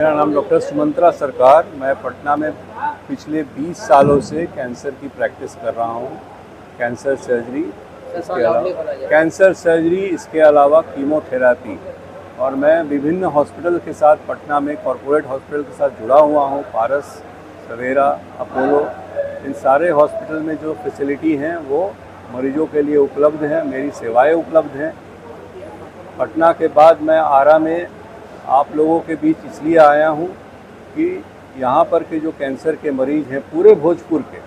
मेरा नाम डॉक्टर सुमंत्रा सरकार। मैं पटना में पिछले 20 सालों से कैंसर की प्रैक्टिस कर रहा हूँ। कैंसर सर्जरी, इसके अलावा कीमोथेरेपी, और मैं विभिन्न हॉस्पिटल के साथ पटना में कॉरपोरेट हॉस्पिटल के साथ जुड़ा हुआ हूँ। पारस, सवेरा, अपोलो, इन सारे हॉस्पिटल में जो फैसिलिटी हैं वो मरीजों के लिए उपलब्ध हैं। मेरी सेवाएं उपलब्ध हैं। पटना के बाद मैं आरा में आप लोगों के बीच इसलिए आया हूँ कि यहाँ पर के जो कैंसर के मरीज़ हैं पूरे भोजपुर के,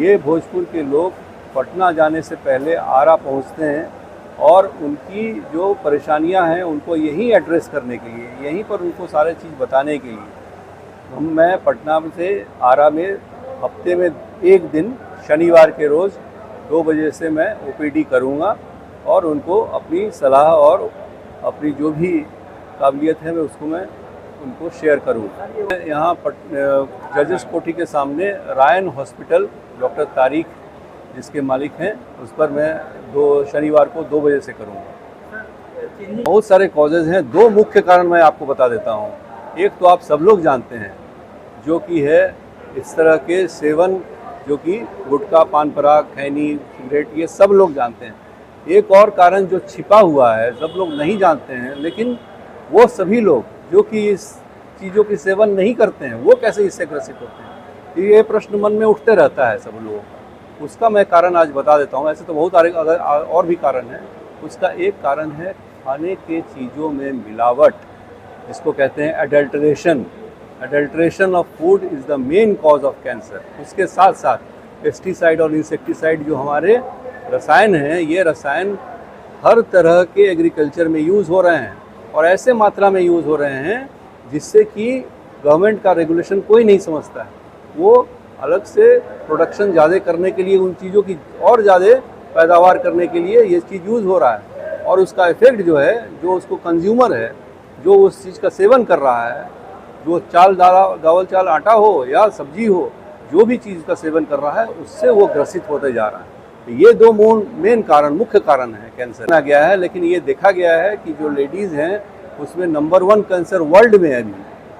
ये भोजपुर के लोग पटना जाने से पहले आरा पहुँचते हैं और उनकी जो परेशानियाँ हैं उनको यहीं एड्रेस करने के लिए, यहीं पर उनको सारे चीज़ बताने के लिए मैं पटना से आरा में हफ्ते में एक दिन शनिवार के रोज़ 2 बजे से मैं OPD करूँगा और उनको अपनी सलाह और अपनी जो भी काबिलियत है मैं उसको मैं उनको शेयर करूँगा। यहाँ जजेस कोठी के सामने रायन हॉस्पिटल, डॉक्टर तारिक जिसके मालिक हैं, उस पर मैं शनिवार को 2 बजे से करूँगा। बहुत सारे कॉजेज़ हैं। 2 मुख्य कारण मैं आपको बता देता हूँ। एक तो आप सब लोग जानते हैं, जो कि है इस तरह के सेवन, जो कि गुटखा, पान पराग, खैनी, सिगरेट, ये सब लोग जानते हैं। एक और कारण जो छिपा हुआ है, सब लोग नहीं जानते हैं, लेकिन वो सभी लोग जो कि इस चीज़ों की सेवन नहीं करते हैं, वो कैसे इससे ग्रसित होते हैं, ये प्रश्न मन में उठते रहता है सब लोगों का। उसका मैं कारण आज बता देता हूँ। ऐसे तो बहुत अगर और भी कारण हैं। उसका एक कारण है खाने के चीज़ों में मिलावट, जिसको कहते हैं adulteration. Adulteration of food is the main cause of cancer. उसके साथ साथ पेस्टिसाइड और इंसेक्टिसाइड जो हमारे रसायन हैं, ये रसायन हर तरह के एग्रीकल्चर में यूज़ हो रहे हैं और ऐसे मात्रा में यूज़ हो रहे हैं जिससे कि गवर्नमेंट का रेगुलेशन कोई नहीं समझता है। वो अलग से प्रोडक्शन ज़्यादा करने के लिए, उन चीज़ों की और ज़्यादा पैदावार करने के लिए ये चीज़ यूज़ हो रहा है, और उसका इफ़ेक्ट जो है, जो उसको कंज्यूमर है, जो उस चीज़ का सेवन कर रहा है, जो दावल चाल आटा हो या सब्जी हो, जो भी चीज़ का सेवन कर रहा है, उससे वो ग्रसित होते जा रहा है। ये 2 मेन कारण, मुख्य कारण है कैंसर ना गया है। लेकिन ये देखा गया है कि जो लेडीज़ हैं उसमें नंबर 1 कैंसर वर्ल्ड में अभी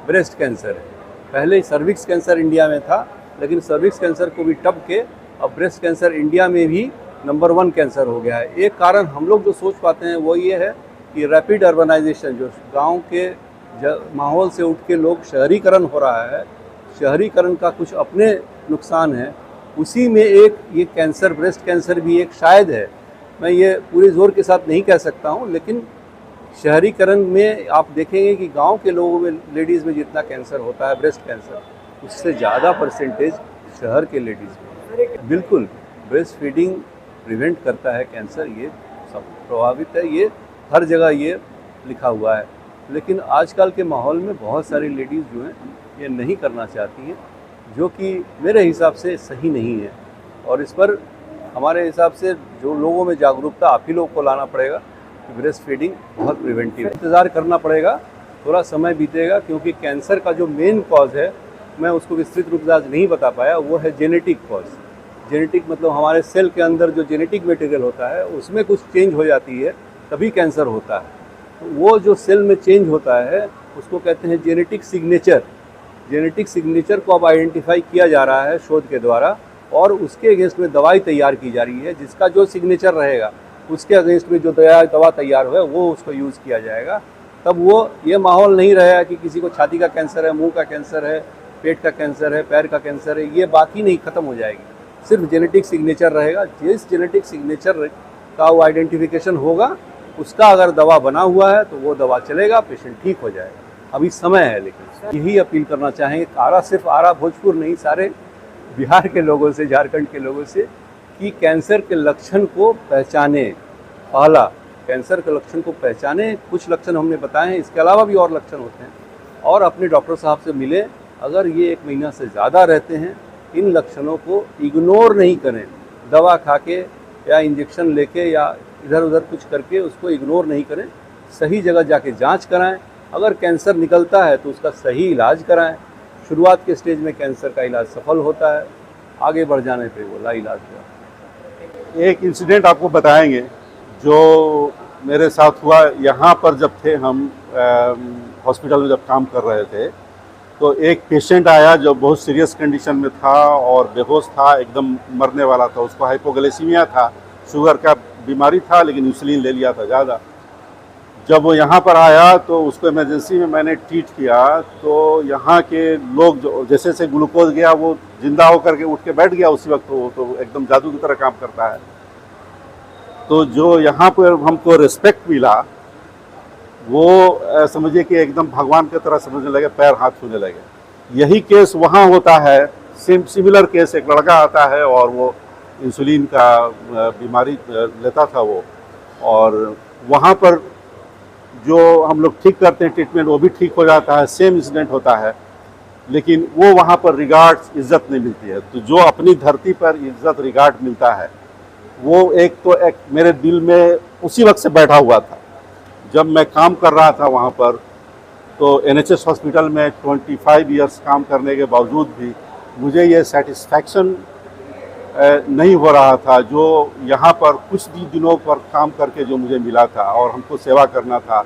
ब्रेस्ट कैंसर है। पहले सर्विक्स कैंसर इंडिया में था, लेकिन सर्विक्स कैंसर को भी टप के अब ब्रेस्ट कैंसर इंडिया में भी नंबर 1 कैंसर हो गया है। एक कारण हम लोग जो सोच पाते हैं वो ये है कि रैपिड अर्बनाइजेशन, जो गाँव के माहौल से उठ के लोग शहरीकरण हो रहा है, शहरीकरण का कुछ अपने नुकसान है। उसी में एक ये कैंसर, ब्रेस्ट कैंसर भी एक शायद है। मैं ये पूरे ज़ोर के साथ नहीं कह सकता हूँ, लेकिन शहरीकरण में आप देखेंगे कि गांव के लोगों में, लेडीज़ में जितना कैंसर होता है ब्रेस्ट कैंसर, उससे ज़्यादा परसेंटेज शहर के लेडीज़ में। बिल्कुल, ब्रेस्ट फीडिंग प्रिवेंट करता है कैंसर, ये सब प्रभावित है, ये हर जगह ये लिखा हुआ है। लेकिन आजकल के माहौल में बहुत सारी लेडीज़ जो हैं ये नहीं करना चाहती हैं, जो कि मेरे हिसाब से सही नहीं है। और इस पर हमारे हिसाब से जो लोगों में जागरूकता आप ही लोग को लाना पड़ेगा कि ब्रेस्ट फीडिंग बहुत प्रिवेंटिव है। इंतज़ार करना पड़ेगा, थोड़ा समय बीतेगा, क्योंकि कैंसर का जो मेन कॉज है, मैं उसको विस्तृत रूप से आज नहीं बता पाया, वो है जेनेटिक कॉज। जेनेटिक मतलब हमारे सेल के अंदर जो जेनेटिक मटेरियल होता है उसमें कुछ चेंज हो जाती है, तभी कैंसर होता है। तो वो जो सेल में चेंज होता है उसको कहते हैं जेनेटिक सिग्नेचर। जेनेटिक सिग्नेचर को अब आइडेंटिफाई किया जा रहा है शोध के द्वारा, और उसके अगेंस्ट में दवाई तैयार की जा रही है। जिसका जो सिग्नेचर रहेगा उसके अगेंस्ट में जो दवा तैयार हो वो उसको यूज़ किया जाएगा। तब वो ये माहौल नहीं रहेगा कि किसी को छाती का कैंसर है, मुंह का कैंसर है, पेट का कैंसर है, पैर का कैंसर है, ये बात ही नहीं, ख़त्म हो जाएगी। सिर्फ जेनेटिक सिग्नेचर रहेगा। जिस जेनेटिक सिग्नेचर का वो आइडेंटिफिकेशन होगा, उसका अगर दवा बना हुआ है तो वो दवा चलेगा, पेशेंट ठीक हो जाएगा। अभी समय है। लेकिन यही अपील करना चाहेंगे, सिर्फ आरा भोजपुर नहीं, सारे बिहार के लोगों से, झारखंड के लोगों से, कि कैंसर के लक्षण को पहचाने। पहला, कैंसर के लक्षण को पहचाने। कुछ लक्षण हमने बताए हैं, इसके अलावा भी और लक्षण होते हैं, और अपने डॉक्टर साहब से मिलें। अगर ये 1 महीना से ज़्यादा रहते हैं, इन लक्षणों को इग्नोर नहीं करें। दवा खा के या इंजेक्शन लेके या इधर उधर कुछ करके उसको इग्नोर नहीं करें। सही जगह जाके जांच कराएं। अगर कैंसर निकलता है तो उसका सही इलाज कराएं। शुरुआत के स्टेज में कैंसर का इलाज सफल होता है, आगे बढ़ जाने पे वो लाइलाज होता है। एक इंसिडेंट आपको बताएंगे जो मेरे साथ हुआ। यहाँ पर जब थे हम हॉस्पिटल में जब काम कर रहे थे, तो एक पेशेंट आया जो बहुत सीरियस कंडीशन में था और बेहोश था, एकदम मरने वाला था। उसको हाइपोग्लाइसीमिया था, शुगर का बीमारी था, लेकिन इंसुलिन ले लिया था ज़्यादा। जब वो यहाँ पर आया तो उसको इमरजेंसी में मैंने ट्रीट किया। तो यहाँ के लोग जो जैसे जैसे ग्लूकोज गया वो जिंदा होकर के उठ के बैठ गया उसी वक्त। वो तो एकदम जादू की तरह काम करता है। तो जो यहाँ पर हमको रिस्पेक्ट मिला वो समझिए कि एकदम भगवान की तरह समझने लगे, पैर हाथ छूने लगे। यही केस वहाँ होता है, सिमिलर केस। एक लड़का आता है और वो इंसुलिन का बीमारी लेता था वो, और वहाँ पर जो हम लोग ठीक करते हैं ट्रीटमेंट वो भी ठीक हो जाता है, सेम इंसिडेंट होता है, लेकिन वो वहाँ पर रिगार्ड इज्जत नहीं मिलती है। तो जो अपनी धरती पर इज्जत रिगार्ड मिलता है वो एक मेरे दिल में उसी वक्त से बैठा हुआ था। जब मैं काम कर रहा था वहाँ पर तो NHS हॉस्पिटल में 25 इयर्स काम करने के बावजूद भी मुझे ये सेटिस्फैक्शन नहीं हो रहा था जो यहाँ पर कुछ भी दिनों पर काम करके जो मुझे मिला था और हमको सेवा करना था।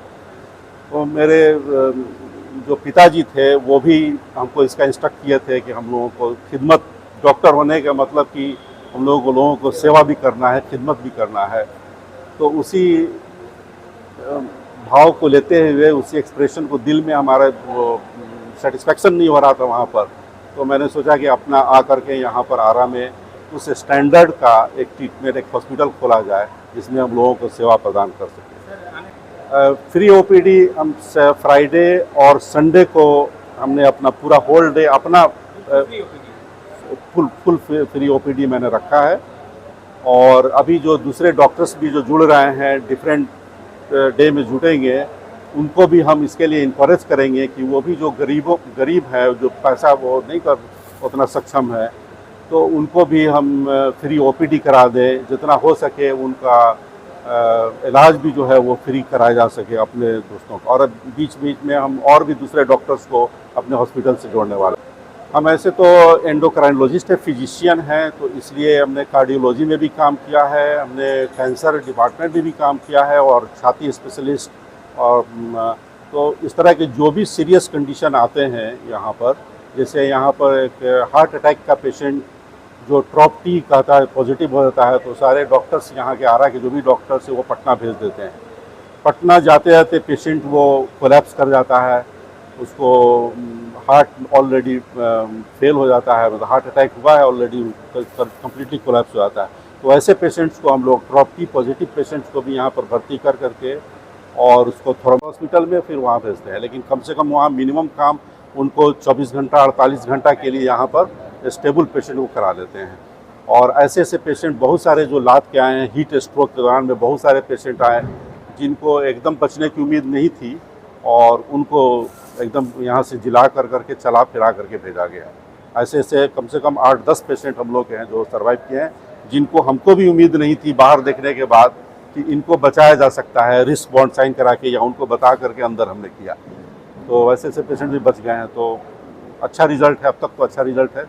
तो मेरे जो पिताजी थे वो भी हमको इसका इंस्ट्रक्ट किए थे कि हम लोगों को खिदमत, डॉक्टर होने का मतलब कि हम लोगों को सेवा भी करना है, खिदमत भी करना है। तो उसी भाव को लेते हुए, उसी एक्सप्रेशन को दिल में हमारा वो सेटिस्फैक्शन नहीं हो रहा था वहाँ पर। तो मैंने सोचा कि अपना आकर के यहाँ पर आरा में उस स्टैंडर्ड का एक ट्रीटमेंट, एक हॉस्पिटल खोला जाए जिसमें हम लोगों को सेवा प्रदान कर सकें। फ्री OPD हम फ्राइडे और संडे को हमने अपना पूरा होल डे अपना फुल फ्री OPD मैंने रखा है। और अभी जो दूसरे डॉक्टर्स भी जो जुड़ रहे हैं, डिफरेंट डे में जुटेंगे, उनको भी हम इसके लिए इनकरेज करेंगे कि वो भी जो गरीब है, जो पैसा वो नहीं कर उतना सक्षम है, तो उनको भी हम फ्री OPD करा दें। जितना हो सके उनका इलाज भी जो है वो फ्री कराया जा सके अपने दोस्तों को। और बीच बीच में हम और भी दूसरे डॉक्टर्स को अपने हॉस्पिटल से जोड़ने वाले। हम ऐसे तो एंडोक्राइनोलॉजिस्ट है, फिजिशियन हैं, तो इसलिए हमने कार्डियोलॉजी में भी काम किया है, हमने कैंसर डिपार्टमेंट में भी काम किया है, और छाती स्पेशलिस्ट। और तो इस तरह के जो भी सीरियस कंडीशन आते हैं यहाँ पर, जैसे यहाँ पर एक हार्ट अटैक का पेशेंट जो TROP-T कहता है पॉजिटिव हो जाता है, तो सारे डॉक्टर्स यहाँ के आरा के जो भी डॉक्टर्स हैं वो पटना भेज देते हैं। पटना जाते जाते पेशेंट वो कोलैप्स कर जाता है, उसको हार्ट ऑलरेडी फेल हो जाता है, मतलब हार्ट अटैक हुआ है ऑलरेडी, कम्प्लीटली कोलैप्स हो जाता है। तो ऐसे पेशेंट्स को हम लोग TROP-T पॉजिटिव पेशेंट्स को भी यहाँ पर भर्ती कर करके और उसको थोड़ा हॉस्पिटल में फिर वहाँ भेजते हैं। लेकिन कम से कम वहाँ मिनिमम काम उनको 24 घंटा 48 घंटा के लिए यहाँ पर स्टेबल पेशेंट को करा देते हैं। और ऐसे ऐसे पेशेंट बहुत सारे जो लाद के आए हैं, हीट स्ट्रोक के दौरान में बहुत सारे पेशेंट आए जिनको एकदम बचने की उम्मीद नहीं थी, और उनको एकदम यहाँ से जिला कर करके चला फिरा करके भेजा गया। ऐसे ऐसे कम से कम 8-10 पेशेंट हम लोग के हैं जो सर्वाइव किए हैं, जिनको हमको भी उम्मीद नहीं थी बाहर देखने के बाद कि इनको बचाया जा सकता है, रिस्क बॉन्ड साइन करा के या उनको बता करके अंदर हमने किया। तो ऐसे ऐसे पेशेंट भी बच गए हैं। तो अच्छा रिजल्ट है, अब तक तो अच्छा रिजल्ट है।